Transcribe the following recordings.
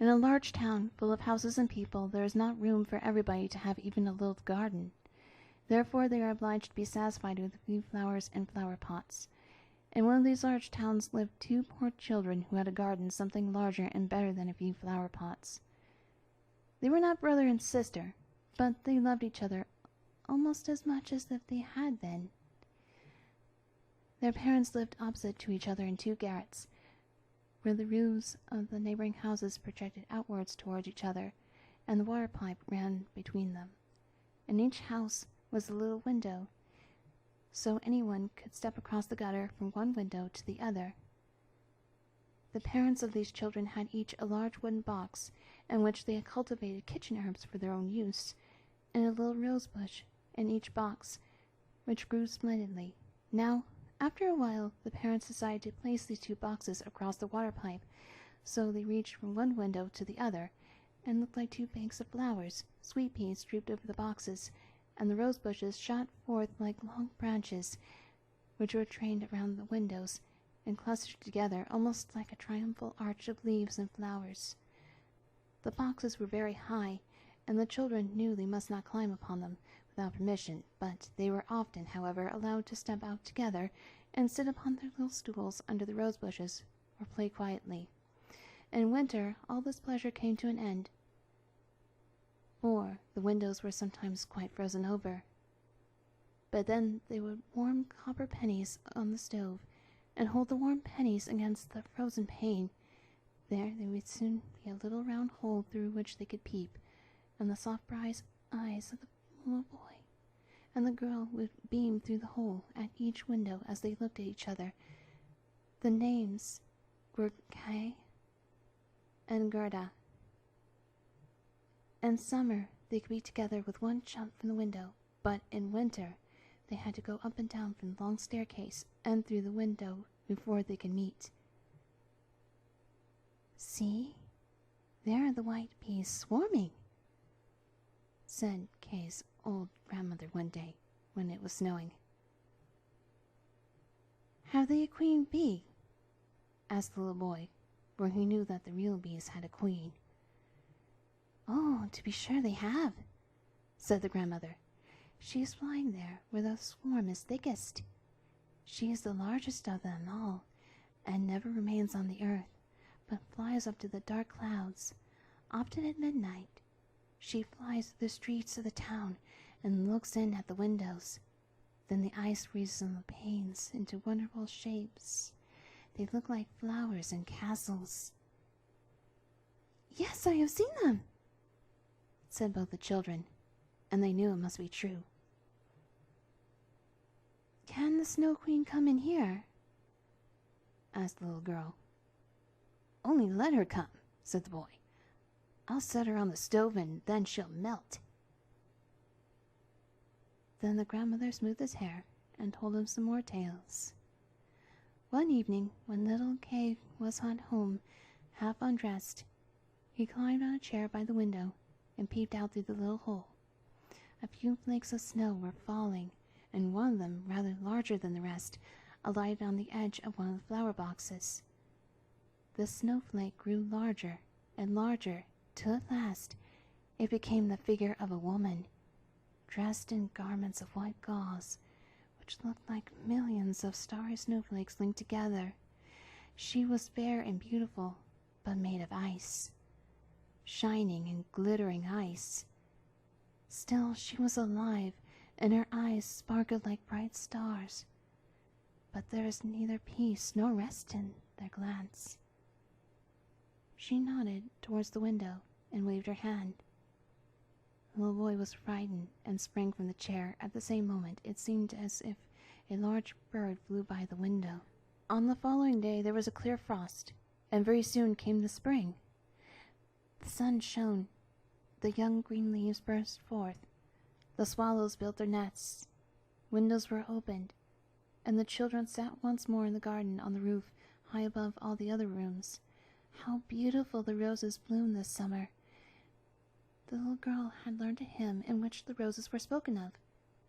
In a large town, full of houses and people, there is not room for everybody to have even a little garden. Therefore they are obliged to be satisfied with a few flowers and flower pots. In one of these large towns lived two poor children who had a garden something larger and better than a few flower pots. They were not brother and sister, but they loved each other almost as much as if they had been. Their parents lived opposite to each other in two garrets, where the roofs of the neighboring houses projected outwards towards each other, and the water pipe ran between them. In each house was a little window, so anyone could step across the gutter from one window to the other. The parents of these children had each a large wooden box, in which they had cultivated kitchen herbs for their own use, and a little rose bush in each box, which grew splendidly. Now, after a while, the parents decided to place these two boxes across the water pipe, so they reached from one window to the other, and looked like two banks of flowers. Sweet peas drooped over the boxes, and the rose bushes shot forth like long branches, which were trained around the windows, and clustered together almost like a triumphal arch of leaves and flowers. The boxes were very high, and the children knew they must not climb upon them without permission, but they were often, however, allowed to step out together and sit upon their little stools under the rose bushes, or play quietly. In winter all this pleasure came to an end, for the windows were sometimes quite frozen over. But then they would warm copper pennies on the stove, and hold the warm pennies against the frozen pane. There would soon be a little round hole through which they could peep, and the soft bright eyes of the little boy and the girl would beam through the hole at each window as they looked at each other. The names were Kay and Gerda. In summer they could be together with one jump from the window, but in winter they had to go up and down from the long staircase and through the window before they could meet. "See, there are the white bees swarming," said Kay's old grandmother one day when it was snowing. "Have they a queen bee?" asked the little boy, for he knew that the real bees had a queen. "Oh, to be sure they have," said the grandmother. "She is flying there where the swarm is thickest. She is the largest of them all, and never remains on the earth, but flies up to the dark clouds. Often at midnight she flies through the streets of the town and looks in at the windows. Then the ice freezes on the panes into wonderful shapes. They look like flowers and castles." "Yes, I have seen them," said both the children, and they knew it must be true. "Can the Snow Queen come in here?" asked the little girl. "Only let her come," said the boy. "I'll set her on the stove and then she'll melt." Then the grandmother smoothed his hair and told him some more tales. One evening, when little Kay was at home, half undressed, he climbed on a chair by the window and peeped out through the little hole. A few flakes of snow were falling, and one of them, rather larger than the rest, alighted on the edge of one of the flower boxes. The snowflake grew larger and larger, till at last it became the figure of a woman, dressed in garments of white gauze, which looked like millions of starry snowflakes linked together. She was fair and beautiful, but made of ice, shining and glittering ice. Still she was alive, and her eyes sparkled like bright stars, but there was neither peace nor rest in their glance. She nodded towards the window and waved her hand. The little boy was frightened and sprang from the chair. At the same moment it seemed as if a large bird flew by the window. On the following day there was a clear frost, and very soon came the spring. The sun shone, the young green leaves burst forth, the swallows built their nests, windows were opened, and the children sat once more in the garden on the roof, high above all the other rooms. How beautiful the roses bloomed this summer! The little girl had learned a hymn in which the roses were spoken of,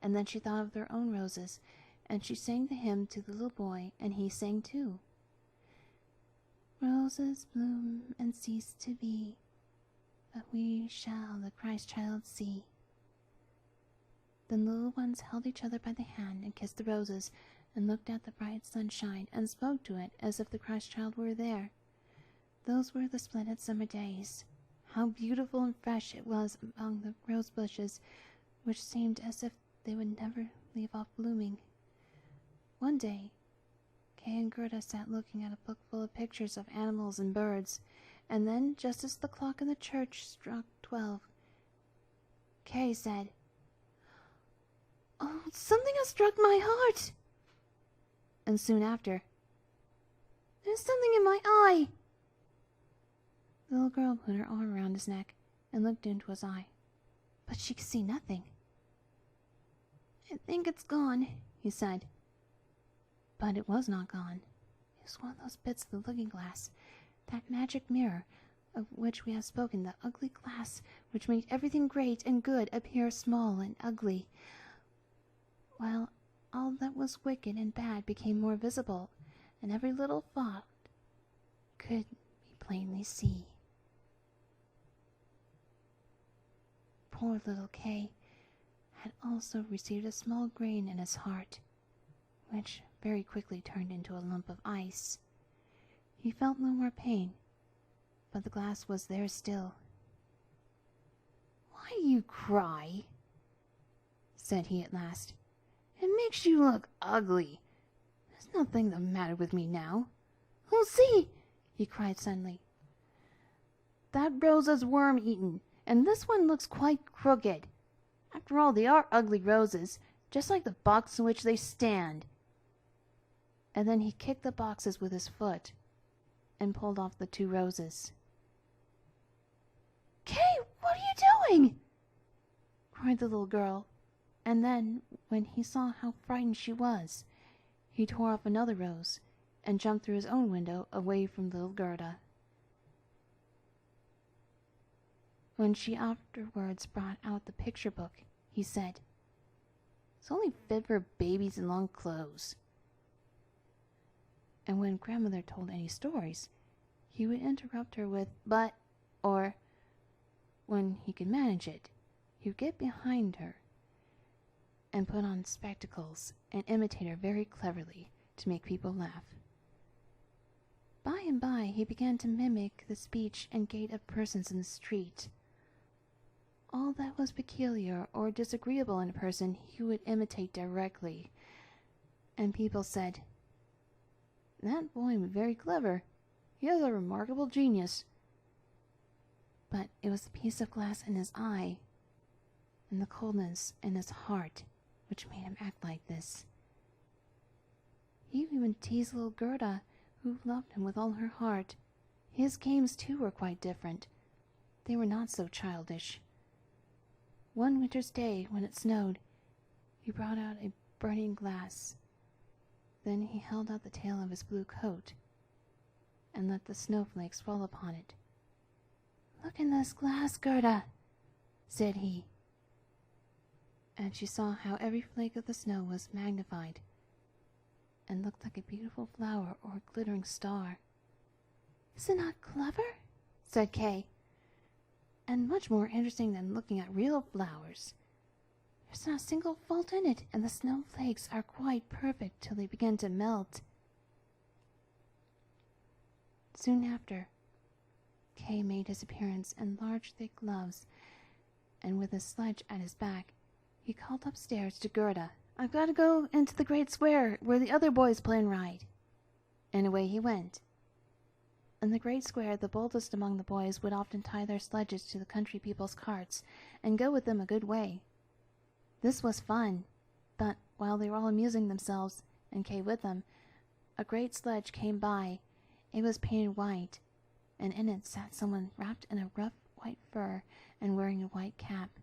and then she thought of their own roses, and she sang the hymn to the little boy, and he sang too. Roses bloom and cease to be, but we shall the Christ child see. Then little ones held each other by the hand and kissed the roses, and looked at the bright sunshine and spoke to it as if the Christ child were there. Those were the splendid summer days. How beautiful and fresh it was among the rose bushes, which seemed as if they would never leave off blooming. One day, Kay and Gerda sat looking at a book full of pictures of animals and birds, and then, just as the clock in the church struck 12, Kay said, "Oh, something has struck my heart!" And soon after, "There's something in my eye!" The little girl put her arm around his neck and looked into his eye, but she could see nothing. "I think it's gone," he said. But it was not gone. It was one of those bits of the looking glass, that magic mirror of which we have spoken, the ugly glass which made everything great and good appear small and ugly, while all that was wicked and bad became more visible, and every little thought could be plainly seen. Poor little Kay had also received a small grain in his heart, which very quickly turned into a lump of ice. He felt no more pain, but the glass was there still. "Why do you cry?" said he at last. "It makes you look ugly. There's nothing the matter with me now. Oh, see!" he cried suddenly. "That rose is worm-eaten, and this one looks quite crooked. After all, they are ugly roses, just like the box in which they stand." And then he kicked the boxes with his foot and pulled off the 2 roses. "Kay, what are you doing?" cried the little girl. And then, when he saw how frightened she was, he tore off another rose and jumped through his own window away from little Gerda. When she afterwards brought out the picture book, he said, "It's only fit for babies in long clothes." And when grandmother told any stories, he would interrupt her with "but," or, when he could manage it, he would get behind her and put on spectacles and imitate her very cleverly to make people laugh. By and by he began to mimic the speech and gait of persons in the street. All that was peculiar or disagreeable in a person he would imitate directly, and people said, "That boy is very clever. He has a remarkable genius." But it was the piece of glass in his eye and the coldness in his heart which made him act like this. He even teased little Gerda, who loved him with all her heart. His games, too, were quite different. They were not so childish. One winter's day, when it snowed, he brought out a burning glass. Then he held out the tail of his blue coat and let the snowflakes fall upon it. "Look in this glass, Gerda," said he. And she saw how every flake of the snow was magnified and looked like a beautiful flower or a glittering star. "Is it not clever?" said Kay. "And much more interesting than looking at real flowers. There's not a single fault in it, and the snowflakes are quite perfect till they begin to melt." Soon after, Kay made his appearance in large thick gloves, and with his sledge at his back, he called upstairs to Gerda, "I've got to go into the great square where the other boys play and ride." And away he went. In the great square, the boldest among the boys would often tie their sledges to the country people's carts and go with them a good way. This was fun, but while they were all amusing themselves, and Kay with them, a great sledge came by. It was painted white, and in it sat someone wrapped in a rough white fur and wearing a white cap.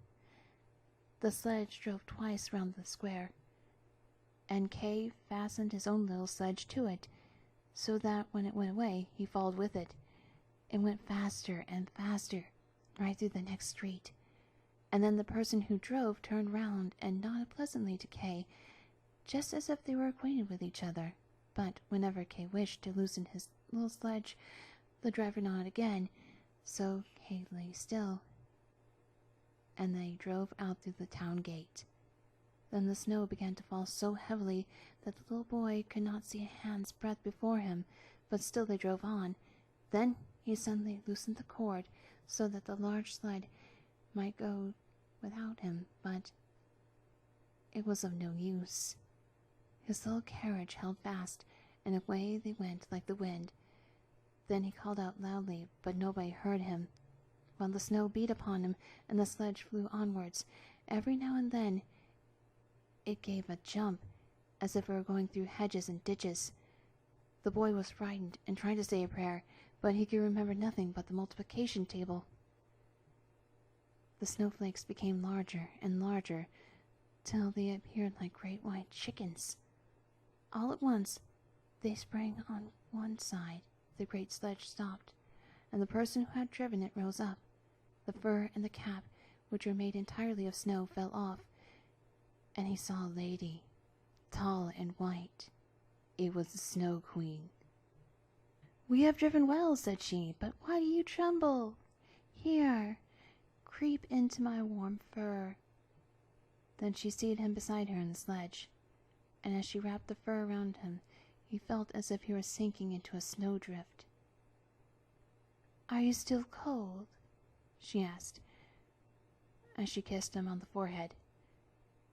The sledge drove twice round the square, and Kay fastened his own little sledge to it, so that when it went away, he followed with it. It went faster and faster, right through the next street, and then the person who drove turned round and nodded pleasantly to Kay, just as if they were acquainted with each other. But whenever Kay wished to loosen his little sledge The driver nodded again, so Kay lay still, and they drove out through the town gate. Then the snow began to fall so heavily that the little boy could not see a hand's breadth before him, but still they drove on. Then he suddenly loosened the cord so that the large sled might go without him, but it was of no use. His little carriage held fast, and away they went like the wind. Then he called out loudly, but nobody heard him, while the snow beat upon him and the sledge flew onwards. Every now and then it gave a jump, as if it were going through hedges and ditches. The boy was frightened and tried to say a prayer, but he could remember nothing but the multiplication table. The snowflakes became larger and larger, till they appeared like great white chickens. All at once they sprang on one side. The great sledge stopped, and the person who had driven it rose up. The fur and the cap, which were made entirely of snow, fell off, and he saw a lady, tall and white. It was the Snow Queen. "We have driven well," said she, "but why do you tremble? Here, creep into my warm fur." Then she seated him beside her in the sledge, and as she wrapped the fur around him, he felt as if he were sinking into a snowdrift. "Are you still cold?" she asked, as she kissed him on the forehead.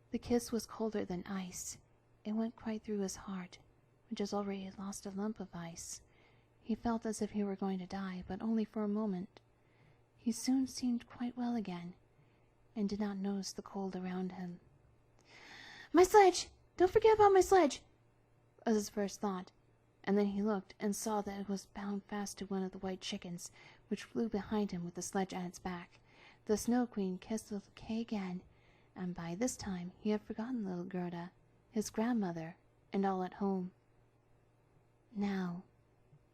The kiss was colder than ice. It went quite through his heart, which has already lost a lump of ice. He felt as if he were going to die, but only for a moment. He soon seemed quite well again, and did not notice the cold around him. "My sledge! Don't forget about my sledge!" was his first thought, and then he looked and saw that it was bound fast to one of the white chickens, which flew behind him with the sledge at its back. The Snow Queen kissed little Kay again, and by this time he had forgotten little Gerda, his grandmother, and all at home. "Now,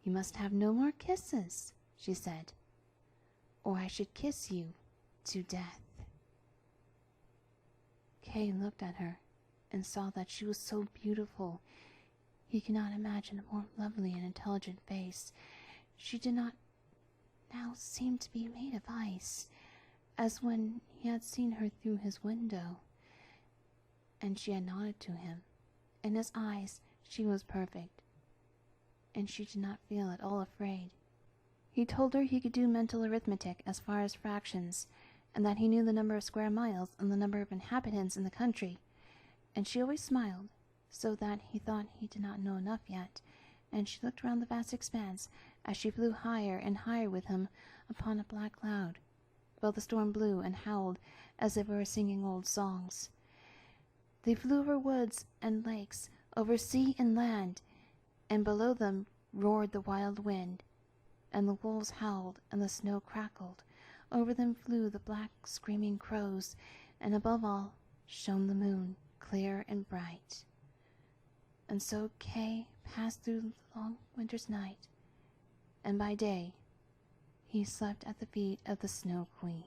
you must have no more kisses," she said, "or I should kiss you to death." Kay looked at her and saw that she was so beautiful. He could not imagine a more lovely and intelligent face. She did not now seem to be made of ice, as when he had seen her through his window, and she had nodded to him. In his eyes she was perfect, and she did not feel at all afraid. He told her he could do mental arithmetic as far as fractions, and that he knew the number of square miles and the number of inhabitants in the country, and she always smiled, so that he thought he did not know enough yet, and she looked round the vast expanse as she flew higher and higher with him upon a black cloud, while the storm blew and howled as if it were singing old songs. They flew over woods and lakes, over sea and land, and below them roared the wild wind, and the wolves howled and the snow crackled. Over them flew the black screaming crows, and above all shone the moon, clear and bright. And so Kay passed through the long winter's night, and by day he slept at the feet of the Snow Queen.